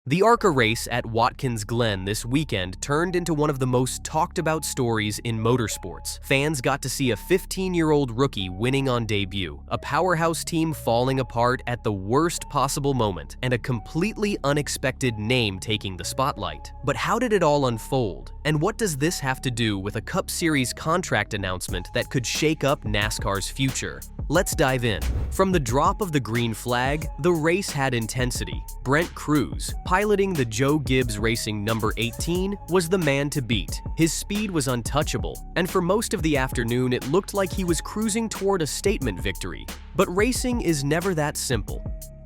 The ARCA race at Watkins Glen this weekend turned into one of the most talked about stories in motorsports. Fans got to see a 15-year-old rookie winning on debut, a powerhouse team falling apart at the worst possible moment, and a completely unexpected name taking the spotlight. But how did it all unfold? And what does this have to do with a Cup Series contract announcement that could shake up NASCAR's future? Let's dive in. From the drop of the green flag, the race had intensity. Brent Cruz, piloting the Joe Gibbs Racing number 18, was the man to beat. His speed was untouchable, and for most of the afternoon it looked like he was cruising toward a statement victory. But racing is never that simple.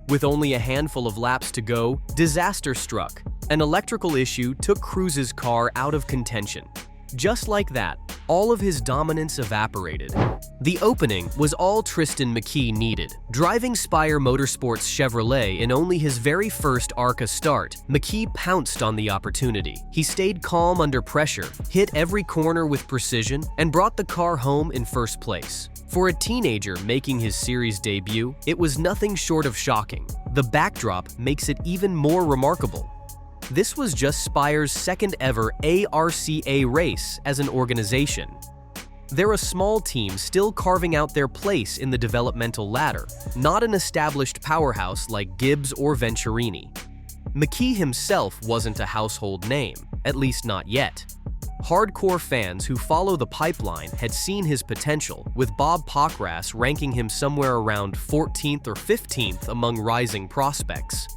With only a handful of laps to go, disaster struck. An electrical issue took Cruz's car out of contention. Just like that, all of his dominance evaporated. The opening was all Tristan McKee needed. Driving Spire Motorsports Chevrolet in only his very first ARCA start, McKee pounced on the opportunity. He stayed calm under pressure, hit every corner with precision, and brought the car home in first place. For a teenager making his series debut, it was nothing short of shocking. The backdrop makes it even more remarkable. This was just Spire's second ever ARCA race as an organization. They're a small team still carving out their place in the developmental ladder, not an established powerhouse like Gibbs or Venturini. McKee himself wasn't a household name, at least not yet. Hardcore fans who follow the pipeline had seen his potential, with Bob Pockrass ranking him somewhere around 14th or 15th among rising prospects.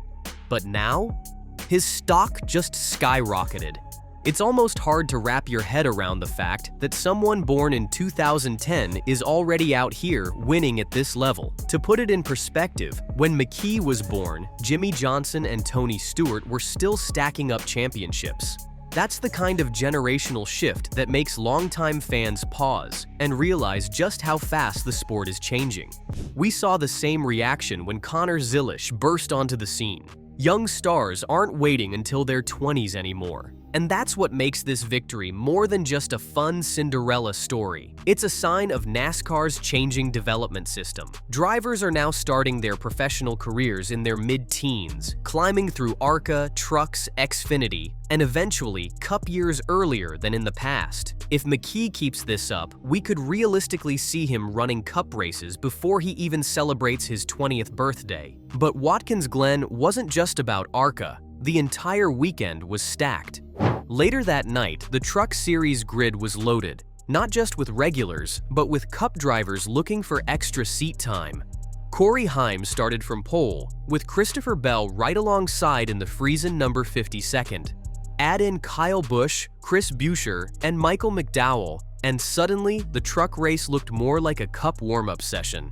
But now, his stock just skyrocketed. It's almost hard to wrap your head around the fact that someone born in 2010 is already out here winning at this level. To put it in perspective, when McKee was born, Jimmy Johnson and Tony Stewart were still stacking up championships. That's the kind of generational shift that makes longtime fans pause and realize just how fast the sport is changing. We saw the same reaction when Connor Zilisch burst onto the scene. Young stars aren't waiting until their 20s anymore. And that's what makes this victory more than just a fun Cinderella story. It's a sign of NASCAR's changing development system. Drivers are now starting their professional careers in their mid-teens, climbing through ARCA, Trucks, Xfinity, and eventually Cup years earlier than in the past. If McKee keeps this up, we could realistically see him running Cup races before he even celebrates his 20th birthday. But Watkins Glen wasn't just about ARCA. The entire weekend was stacked. Later that night, the Truck Series grid was loaded, not just with regulars, but with Cup drivers looking for extra seat time. Corey Heim started from pole, with Christopher Bell right alongside in the Friesen number 52nd. Add in Kyle Busch, Chris Buescher, and Michael McDowell, and suddenly the truck race looked more like a Cup warm-up session.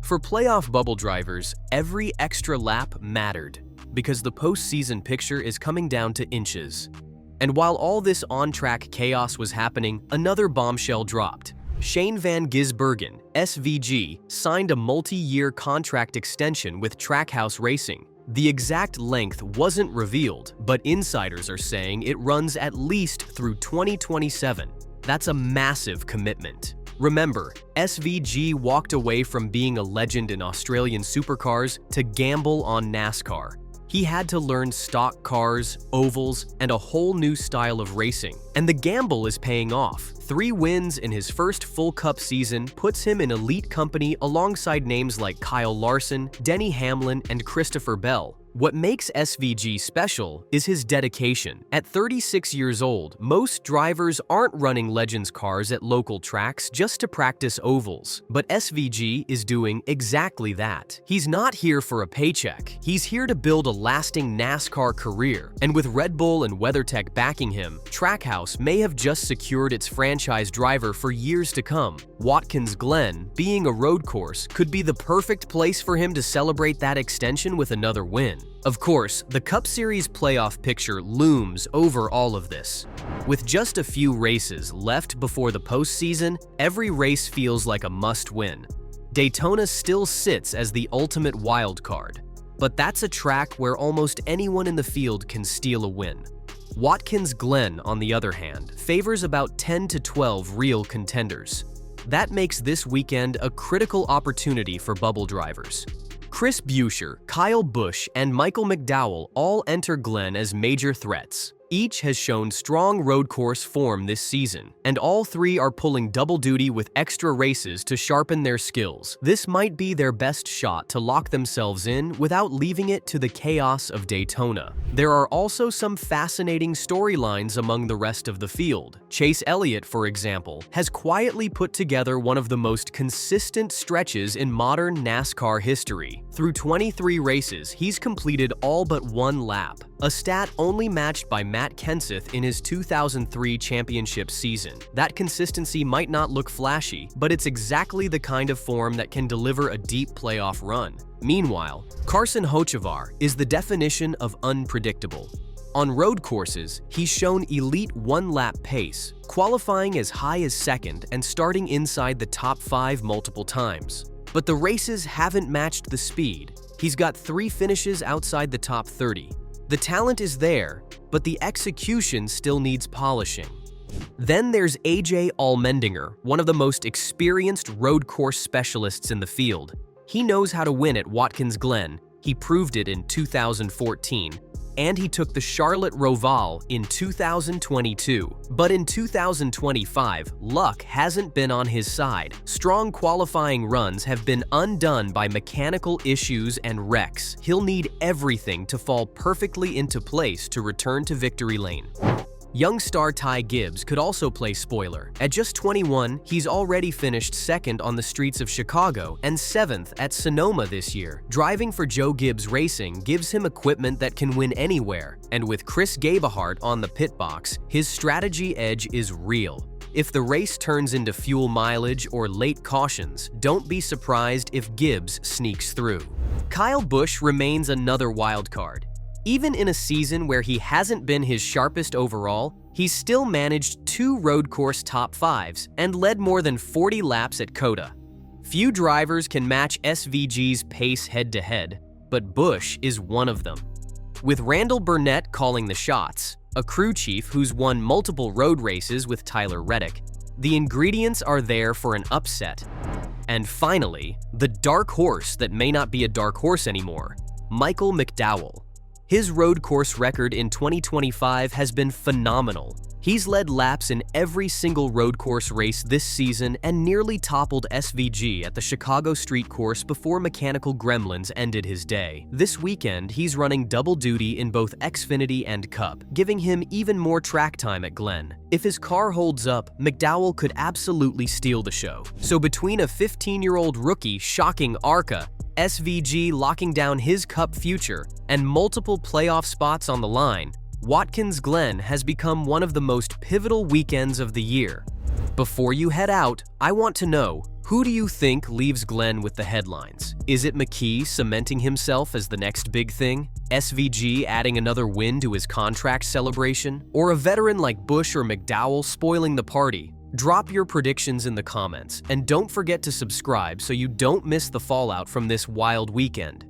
For playoff bubble drivers, every extra lap mattered, because the postseason picture is coming down to inches. And while all this on-track chaos was happening, another bombshell dropped. Shane Van Gisbergen, SVG, signed a multi-year contract extension with Trackhouse Racing. The exact length wasn't revealed, but insiders are saying it runs at least through 2027. That's a massive commitment. Remember, SVG walked away from being a legend in Australian supercars to gamble on NASCAR. He had to learn stock cars, ovals, and a whole new style of racing. And the gamble is paying off. 3 wins in his first full Cup season puts him in elite company alongside names like Kyle Larson, Denny Hamlin, and Christopher Bell. What makes SVG special is his dedication. At 36 years old, most drivers aren't running Legends cars at local tracks just to practice ovals. But SVG is doing exactly that. He's not here for a paycheck. He's here to build a lasting NASCAR career. And with Red Bull and WeatherTech backing him, Trackhouse may have just secured its franchise driver for years to come. Watkins Glen, being a road course, could be the perfect place for him to celebrate that extension with another win. Of course, the Cup Series playoff picture looms over all of this. With just a few races left before the postseason, every race feels like a must-win. Daytona still sits as the ultimate wild card, but that's a track where almost anyone in the field can steal a win. Watkins Glen, on the other hand, favors about 10 to 12 real contenders. That makes this weekend a critical opportunity for bubble drivers. Chris Buescher, Kyle Busch, and Michael McDowell all enter Glen as major threats. Each has shown strong road course form this season, and all three are pulling double duty with extra races to sharpen their skills. This might be their best shot to lock themselves in without leaving it to the chaos of Daytona. There are also some fascinating storylines among the rest of the field. Chase Elliott, for example, has quietly put together one of the most consistent stretches in modern NASCAR history. Through 23 races, he's completed all but one lap, a stat only matched by Matt Kenseth in his 2003 championship season. That consistency might not look flashy, but it's exactly the kind of form that can deliver a deep playoff run. Meanwhile, Carson Hocevar is the definition of unpredictable. On road courses, he's shown elite one-lap pace, qualifying as high as second and starting inside the top 5 multiple times. But the races haven't matched the speed. He's got 3 finishes outside the top 30. The talent is there, but the execution still needs polishing. Then there's AJ Allmendinger, one of the most experienced road course specialists in the field. He knows how to win at Watkins Glen. He proved it in 2014. And he took the Charlotte Roval in 2022. But in 2025, luck hasn't been on his side. Strong qualifying runs have been undone by mechanical issues and wrecks. He'll need everything to fall perfectly into place to return to victory lane. Young star Ty Gibbs could also play spoiler. At just 21, he's already finished second on the streets of Chicago and 7th at Sonoma this year. Driving for Joe Gibbs Racing gives him equipment that can win anywhere, and with Chris Gabehart on the pit box, his strategy edge is real. If the race turns into fuel mileage or late cautions, don't be surprised if Gibbs sneaks through. Kyle Busch remains another wild card. Even in a season where he hasn't been his sharpest overall, he's still managed 2 road course top 5s and led more than 40 laps at COTA. Few drivers can match SVG's pace head-to-head, but Busch is one of them. With Randall Burnett calling the shots, a crew chief who's won multiple road races with Tyler Reddick, the ingredients are there for an upset. And finally, the dark horse that may not be a dark horse anymore, Michael McDowell. His road course record in 2025 has been phenomenal. He's led laps in every single road course race this season and nearly toppled SVG at the Chicago Street Course before mechanical gremlins ended his day. This weekend, he's running double duty in both Xfinity and Cup, giving him even more track time at Glen. If his car holds up, McDowell could absolutely steal the show. So between a 15-year-old rookie shocking ARCA, SVG locking down his Cup future, and multiple playoff spots on the line, Watkins Glen has become one of the most pivotal weekends of the year. Before you head out, I want to know, who do you think leaves Glen with the headlines? Is it McKee cementing himself as the next big thing? SVG adding another win to his contract celebration? Or a veteran like Busch or McDowell spoiling the party? Drop your predictions in the comments, and don't forget to subscribe so you don't miss the fallout from this wild weekend.